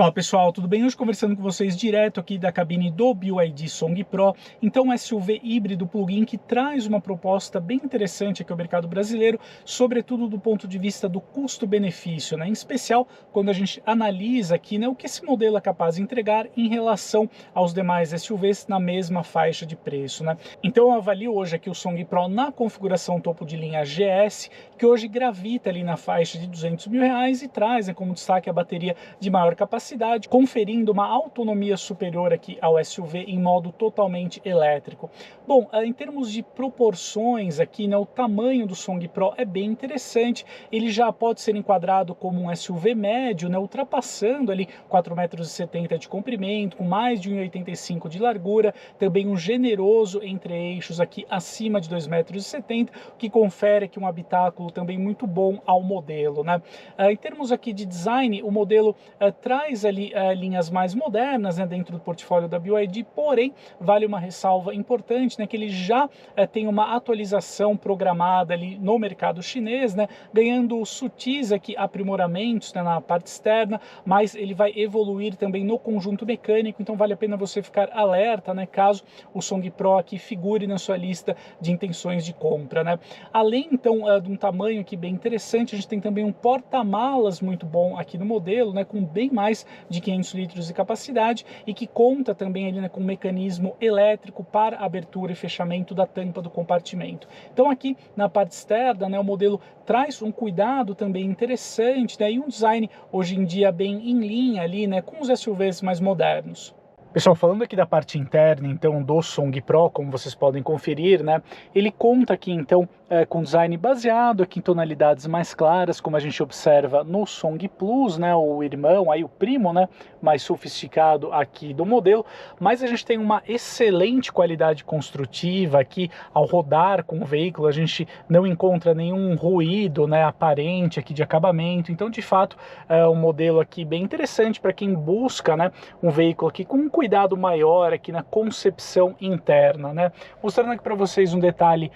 Fala pessoal, tudo bem? Hoje conversando com vocês direto aqui da cabine do BYD Song Pro. Então um SUV híbrido plug-in que traz uma proposta bem interessante aqui ao mercado brasileiro, sobretudo do ponto de vista do custo-benefício, né? Em especial quando a gente analisa aqui, né, o que esse modelo é capaz de entregar em relação aos demais SUVs na mesma faixa de preço, né? Então eu avalio hoje aqui o Song Pro na configuração topo de linha GS, que hoje gravita ali na faixa de R$200 mil e traz, né, como destaque a bateria de maior capacidade, conferindo uma autonomia superior aqui ao SUV em modo totalmente elétrico. Bom, em termos de proporções aqui, né, o tamanho do Song Pro é bem interessante. Ele já pode ser enquadrado como um SUV médio, né, ultrapassando ali 4,70 m de comprimento, com mais de 1,85 m de largura, também um generoso entre-eixos aqui acima de 2,70 m, o que confere aqui um habitáculo também muito bom ao modelo, né? Em termos aqui de design, o modelo traz ali linhas mais modernas, né, dentro do portfólio da BYD, porém vale uma ressalva importante, né, que ele já tem uma atualização programada ali no mercado chinês, né, ganhando sutis aqui aprimoramentos, né, na parte externa, mas ele vai evoluir também no conjunto mecânico, então vale a pena você ficar alerta, né, caso o Song Pro aqui figure na sua lista de intenções de compra, né. Além então de um tamanho aqui bem interessante, a gente tem também um porta-malas muito bom aqui no modelo, né, com bem mais de 500 litros de capacidade e que conta também ali, né, com um mecanismo elétrico para abertura e fechamento da tampa do compartimento. Então aqui na parte externa, né, o modelo traz um cuidado também interessante, né, e um design hoje em dia bem em linha ali, né, com os SUVs mais modernos. Pessoal, falando aqui da parte interna, então, do Song Pro, como vocês podem conferir, né, ele conta aqui, então, com design baseado aqui em tonalidades mais claras, como a gente observa no Song Plus, né, o irmão, aí o primo, né, mais sofisticado aqui do modelo, mas a gente tem uma excelente qualidade construtiva aqui. Ao rodar com o veículo, a gente não encontra nenhum ruído, né, aparente aqui de acabamento, então, de fato, é um modelo aqui bem interessante para quem busca, né, um veículo aqui com um cuidado maior aqui na concepção interna, né? Mostrando aqui para vocês um detalhe,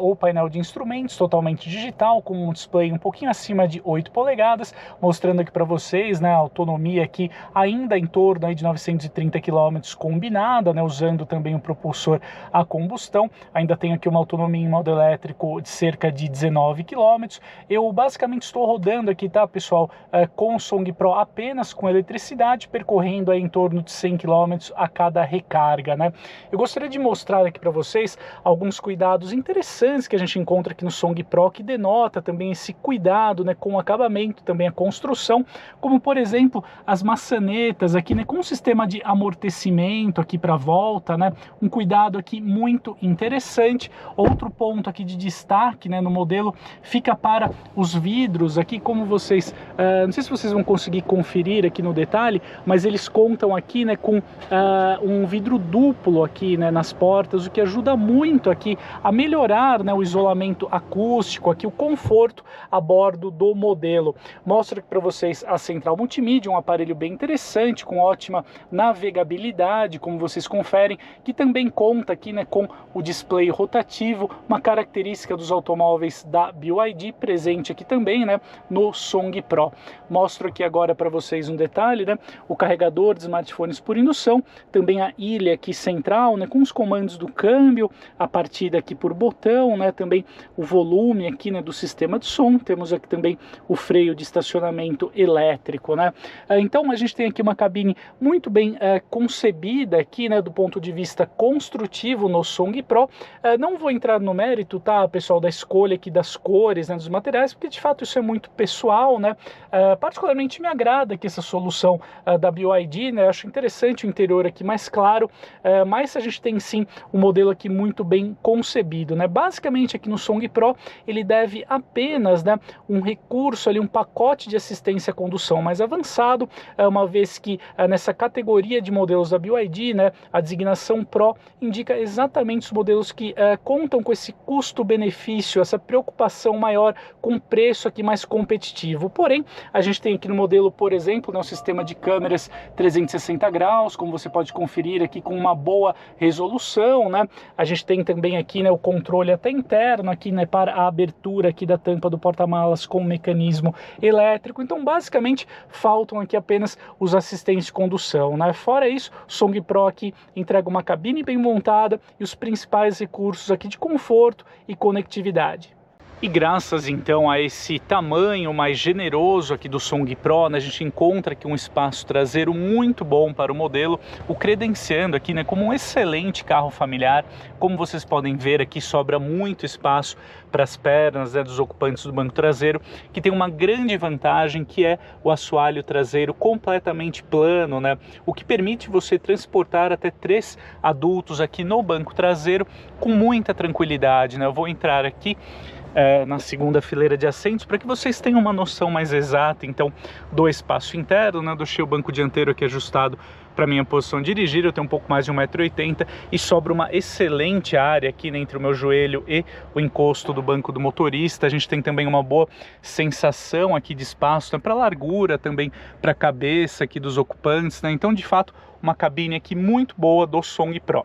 o painel de instrumentos totalmente digital, com um display um pouquinho acima de 8 polegadas, mostrando aqui para vocês, né, a autonomia aqui ainda em torno aí de 930 km combinada, né, usando também um propulsor a combustão. Ainda tenho aqui uma autonomia em modo elétrico de cerca de 19 km. Eu basicamente estou rodando aqui, tá, pessoal, com o Song Pro apenas com eletricidade, percorrendo aí em torno de 100 km a cada recarga, né? Eu gostaria de mostrar aqui para vocês alguns cuidados interessantes que a gente encontra aqui no Song Pro, que denota também esse cuidado, né, com o acabamento, também a construção, como por exemplo as maçanetas aqui, né, com um sistema de amortecimento aqui para volta, né, um cuidado aqui muito interessante. Outro ponto aqui de destaque, né, no modelo fica para os vidros aqui, como vocês, não sei se vocês vão conseguir conferir aqui no detalhe, mas eles contam aqui, né, com um vidro duplo aqui, né, nas portas, o que ajuda muito aqui a melhorar, né, o isolamento acústico, aqui o conforto a bordo do modelo. Mostro aqui para vocês a central multimídia, um aparelho bem interessante, com ótima navegabilidade, como vocês conferem, que também conta aqui, né, com o display rotativo, uma característica dos automóveis da BYD, presente aqui também, né, no Song Pro. Mostro aqui agora para vocês um detalhe, né, o carregador de smartphones por indução, também a ilha aqui central, né, com os comandos do câmbio, a partida aqui por botão, né, também o volume aqui, né, do sistema de som. Temos aqui também o freio de estacionamento elétrico, né. Então a gente tem aqui uma cabine muito bem concebida aqui, né, do ponto de vista construtivo no Song Pro. Não vou entrar no mérito, tá, pessoal, da escolha aqui das cores, né, dos materiais, porque de fato isso é muito pessoal, né. Particularmente me agrada aqui essa solução da BYD, né. Acho interessante o interior aqui mais claro, mas a gente tem sim um modelo aqui muito bem concebido, né. Basicamente aqui no Song Pro ele deve apenas, né, um recurso ali, um pacote de assistência à condução mais avançado, uma vez que nessa categoria de modelos da BYD, né, a designação Pro indica exatamente os modelos que contam com esse custo-benefício, essa preocupação maior com preço aqui mais competitivo. Porém, a gente tem aqui no modelo, por exemplo, né, um sistema de câmeras 360 graus, como como você pode conferir aqui, com uma boa resolução, né? A gente tem também aqui, né, o controle até interno aqui, né, para a abertura aqui da tampa do porta-malas com mecanismo elétrico. Então, basicamente, faltam aqui apenas os assistentes de condução, né? Fora isso, o Song Pro aqui entrega uma cabine bem montada e os principais recursos aqui de conforto e conectividade. E graças então a esse tamanho mais generoso aqui do Song Pro, né, a gente encontra aqui um espaço traseiro muito bom para o modelo, o credenciando aqui, né, como um excelente carro familiar. Como vocês podem ver aqui, sobra muito espaço para as pernas, né, dos ocupantes do banco traseiro, que tem uma grande vantagem, que é o assoalho traseiro completamente plano, né, o que permite você transportar até 3 adultos aqui no banco traseiro com muita tranquilidade, né? Eu vou entrar aqui na segunda fileira de assentos para que vocês tenham uma noção mais exata então do espaço interno, né? Deixei o banco dianteiro aqui ajustado para minha posição de dirigir. Eu tenho um pouco mais de 1,80 m e sobra uma excelente área aqui, né, entre o meu joelho e o encosto do banco do motorista. A gente tem também uma boa sensação aqui de espaço, né, para a largura, também para a cabeça aqui dos ocupantes, né? Então, de fato, uma cabine aqui muito boa do Song Pro.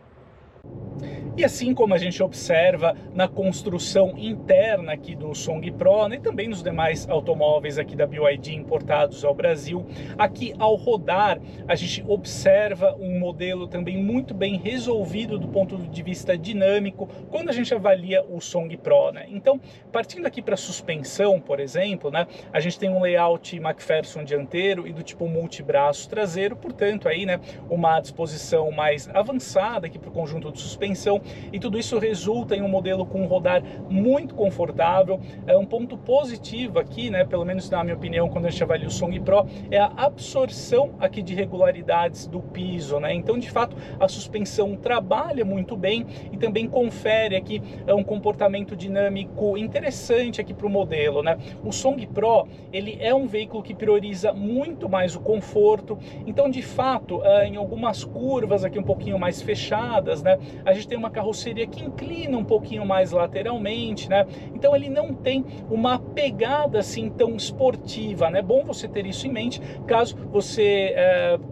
E assim como a gente observa na construção interna aqui do Song Pro, né, e também nos demais automóveis aqui da BYD importados ao Brasil, aqui ao rodar a gente observa um modelo também muito bem resolvido do ponto de vista dinâmico quando a gente avalia o Song Pro, né? Então, partindo aqui para a suspensão, por exemplo, né, a gente tem um layout McPherson dianteiro e do tipo multibraço traseiro, portanto aí, né, uma disposição mais avançada aqui para o conjunto de suspensão. E tudo isso resulta em um modelo com um rodar muito confortável. Um ponto positivo aqui, né, pelo menos na minha opinião, quando a gente avalia o Song Pro, é a absorção aqui de regularidades do piso, né? Então, de fato, a suspensão trabalha muito bem e também confere aqui um comportamento dinâmico interessante aqui para o modelo, né? O Song Pro, ele é um veículo que prioriza muito mais o conforto. Então, de fato, em algumas curvas aqui um pouquinho mais fechadas, né, a gente tem uma carroceria que inclina um pouquinho mais lateralmente, né? Então ele não tem uma pegada assim tão esportiva, né? É bom você ter isso em mente caso você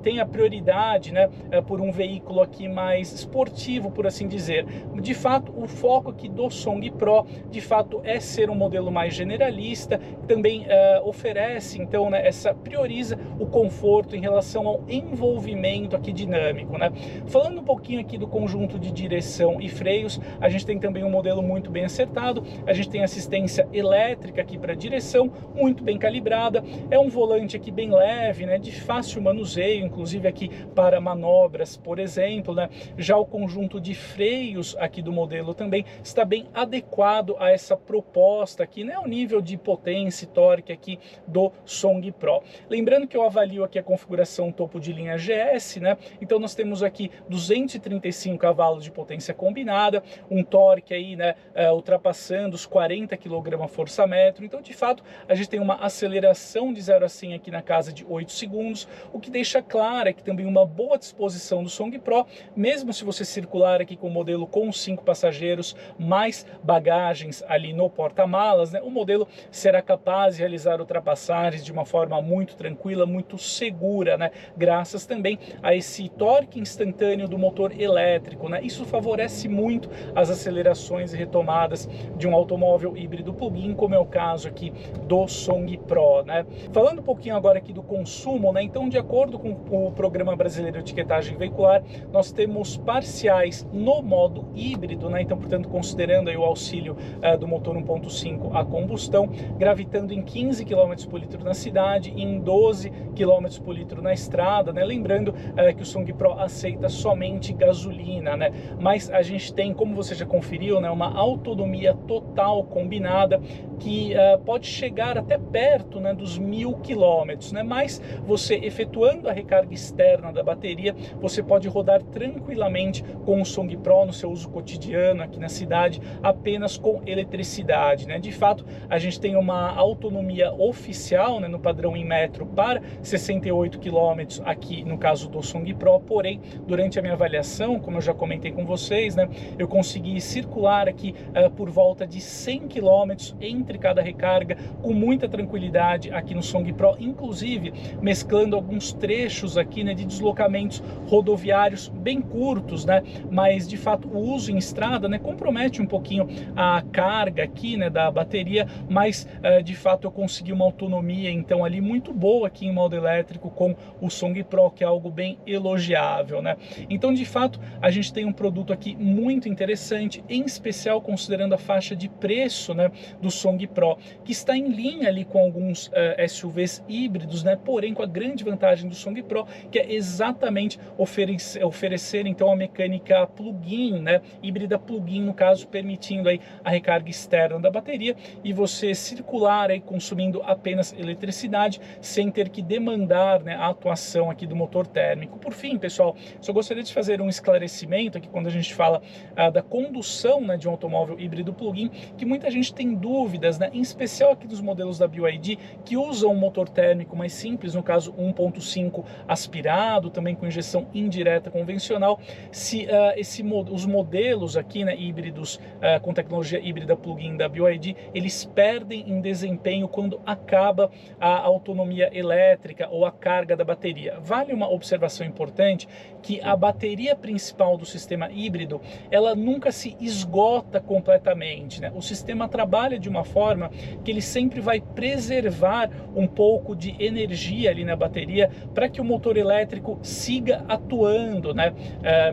tenha prioridade, né, por um veículo aqui mais esportivo, por assim dizer. De fato, o foco aqui do Song Pro, de fato, é ser um modelo mais generalista, também oferece, então, né, prioriza o conforto em relação ao envolvimento aqui dinâmico, né? Falando um pouquinho aqui do conjunto de direção e freios, a gente tem também um modelo muito bem acertado. A gente tem assistência elétrica aqui para direção, muito bem calibrada. É um volante aqui bem leve, né, de fácil manuseio, inclusive aqui para manobras, por exemplo, né? Já o conjunto de freios aqui do modelo também está bem adequado a essa proposta aqui, né, o nível de potência e torque aqui do Song Pro. Lembrando que eu avalio aqui a configuração topo de linha GS, né? Então nós temos aqui 235 cavalos de potência combinada, um torque aí, né, ultrapassando os 40 kgfm. Então, de fato, a gente tem uma aceleração de 0 a 100 aqui na casa de 8 segundos, o que deixa claro é que também uma boa disposição do Song Pro, mesmo se você circular aqui com o modelo com 5 passageiros, mais bagagens ali no porta-malas, né, o modelo será capaz de realizar ultrapassagens de uma forma muito tranquila, muito segura, né, graças também a esse torque instantâneo do motor elétrico, né? Isso favorece muito as acelerações e retomadas de um automóvel híbrido plug-in, como é o caso aqui do Song Pro, né? Falando um pouquinho agora aqui do consumo, né? Então, de acordo com o Programa Brasileiro de Etiquetagem Veicular, nós temos parciais no modo híbrido, né? Então, portanto, considerando aí o auxílio do motor 1.5 a combustão, gravitando em 15 km por litro na cidade e em 12 km por litro na estrada, né? Lembrando que o Song Pro aceita somente gasolina, né? Mas a gente tem, como você já conferiu, né, uma autonomia total combinada que pode chegar até perto, né, dos 1000 km, né? Mas você efetuando a recarga externa da bateria, você pode rodar tranquilamente com o Song Pro no seu uso cotidiano aqui na cidade, apenas com eletricidade, né? De fato, a gente tem uma autonomia oficial, né, no padrão Inmetro para 68 km aqui no caso do Song Pro, porém, durante a minha avaliação, como eu já comentei com vocês, né, eu consegui circular aqui por volta de 100 km entre entre cada recarga com muita tranquilidade aqui no Song Pro, inclusive mesclando alguns trechos aqui, né, de deslocamentos rodoviários bem curtos, né, mas de fato o uso em estrada, né, compromete um pouquinho a carga aqui, né, da bateria, mas de fato eu consegui uma autonomia então ali muito boa aqui em modo elétrico com o Song Pro, que é algo bem elogiável, né? Então de fato a gente tem um produto aqui muito interessante, em especial considerando a faixa de preço, né, do Song Pro, que está em linha ali com alguns SUVs híbridos, né, porém com a grande vantagem do Song Pro, que é exatamente oferecer então a mecânica plug-in, né, híbrida plug-in no caso, permitindo aí a recarga externa da bateria e você circular aí consumindo apenas eletricidade sem ter que demandar, né, a atuação aqui do motor térmico. Por fim, pessoal, só gostaria de fazer um esclarecimento aqui quando a gente fala da condução, né, de um automóvel híbrido plug-in, que muita gente tem dúvidas, né, em especial aqui dos modelos da BYD que usam um motor térmico mais simples, no caso 1.5 aspirado, também com injeção indireta convencional, se os modelos aqui, né, híbridos com tecnologia híbrida plug-in da BYD, eles perdem em desempenho quando acaba a autonomia elétrica ou a carga da bateria. Vale uma observação importante que a bateria principal do sistema híbrido, ela nunca se esgota completamente, né? O sistema trabalha de uma forma que ele sempre vai preservar um pouco de energia ali na bateria para que o motor elétrico siga atuando, né?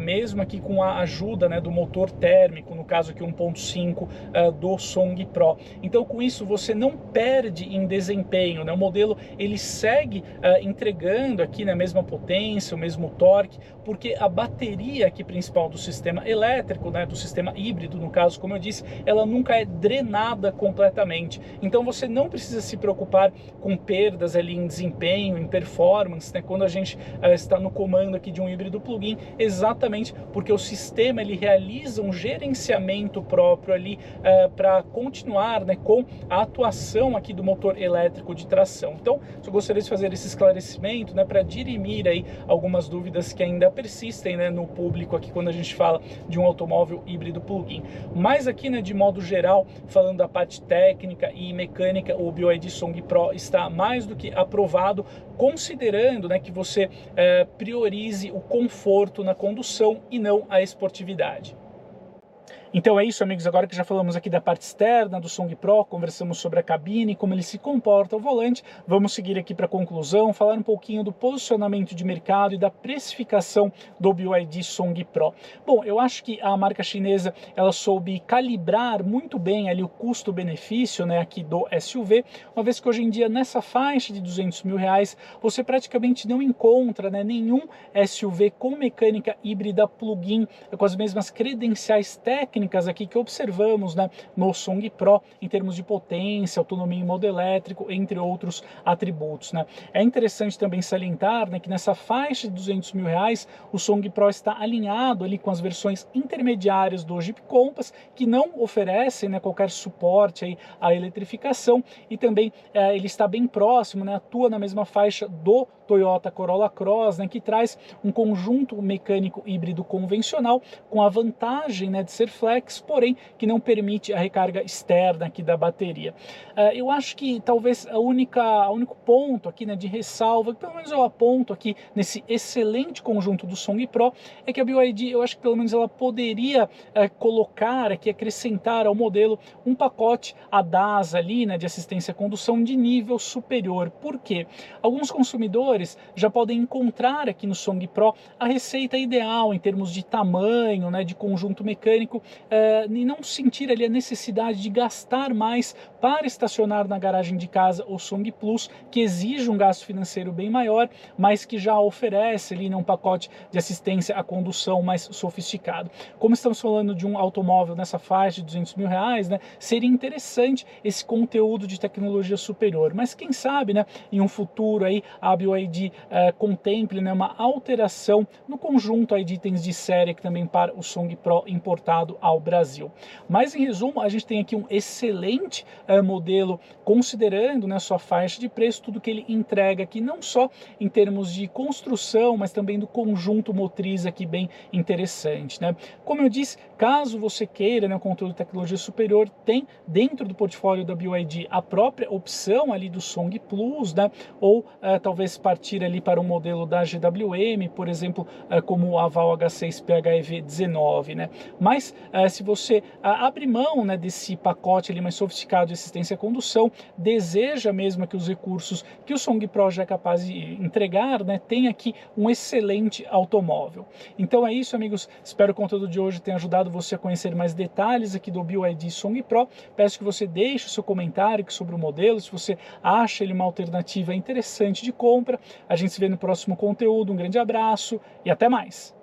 Mesmo aqui com a ajuda, né, do motor térmico, no caso aqui 1.5 do Song Pro. Então com isso você não perde em desempenho, né? O modelo ele segue entregando aqui na mesma potência, o mesmo torque, porque a bateria aqui principal do sistema elétrico, né, do sistema híbrido no caso, como eu disse, ela nunca é drenada completamente. Então você não precisa se preocupar com perdas ali em desempenho, em performance, né, quando a gente está no comando aqui de um híbrido plug-in, exatamente porque o sistema ele realiza um gerenciamento próprio ali para continuar, né, com a atuação aqui do motor elétrico de tração. Então, eu gostaria de fazer esse esclarecimento, né, para dirimir aí algumas dúvidas que ainda persistem, né, no público aqui quando a gente fala de um automóvel híbrido plug-in. Mas aqui, né, de modo geral, falando da parte técnica e mecânica, o BYD Song Pro está mais do que aprovado, considerando, né, que você priorize o conforto na condução e não a esportividade. Então é isso, amigos, agora que já falamos aqui da parte externa do Song Pro, conversamos sobre a cabine, como ele se comporta ao volante, vamos seguir aqui para a conclusão, falar um pouquinho do posicionamento de mercado e da precificação do BYD Song Pro. Bom, eu acho que a marca chinesa, ela soube calibrar muito bem ali o custo-benefício, né, aqui do SUV, uma vez que hoje em dia nessa faixa de R$200 mil, você praticamente não encontra, né, nenhum SUV com mecânica híbrida plug-in, com as mesmas credenciais técnicas aqui que observamos, né, no Song Pro em termos de potência, autonomia em modo elétrico, entre outros atributos, né. É interessante também salientar, né, que nessa faixa de R$200 mil o Song Pro está alinhado ali com as versões intermediárias do Jeep Compass, que não oferecem, né, qualquer suporte aí à eletrificação, e também ele está bem próximo, né, atua na mesma faixa do Toyota Corolla Cross, né, que traz um conjunto mecânico híbrido convencional com a vantagem, né, de ser flex, porém que não permite a recarga externa aqui da bateria. Eu acho que talvez o único ponto aqui, né, de ressalva, que pelo menos eu aponto aqui nesse excelente conjunto do Song Pro, é que a BYD, eu acho que pelo menos ela poderia colocar aqui, acrescentar ao modelo um pacote ADAS ali, né, de assistência à condução de nível superior. Por quê? Alguns consumidores já podem encontrar aqui no Song Pro a receita ideal em termos de tamanho, né, de conjunto mecânico, e não sentir ali a necessidade de gastar mais para estacionar na garagem de casa o Song Plus, que exige um gasto financeiro bem maior, mas que já oferece ali, né, um pacote de assistência à condução mais sofisticado. Como estamos falando de um automóvel nessa faixa de R$200 mil, né, seria interessante esse conteúdo de tecnologia superior, mas quem sabe, né, em um futuro aí a BYD BYD contemple, né, uma alteração no conjunto aí de itens de série que também para o Song Pro importado ao Brasil. Mas em resumo, a gente tem aqui um excelente modelo, considerando, né, sua faixa de preço, tudo que ele entrega aqui, não só em termos de construção, mas também do conjunto motriz aqui bem interessante, né? Como eu disse, caso você queira, né, um conteúdo de tecnologia superior, tem dentro do portfólio da BYD a própria opção ali do Song Plus, né? Ou talvez partir ali para um modelo da GWM, por exemplo, como o Aval H6 PHEV 19, né? Mas se você abrir mão, né, desse pacote ali mais sofisticado de assistência à condução, deseja mesmo que os recursos que o Song Pro já é capaz de entregar, né, tem aqui um excelente automóvel. Então é isso, amigos, espero que o conteúdo de hoje tenha ajudado você a conhecer mais detalhes aqui do BYD Song Pro. Peço que você deixe o seu comentário sobre o modelo, se você acha ele uma alternativa interessante de compra. A gente se vê no próximo conteúdo, um grande abraço e até mais!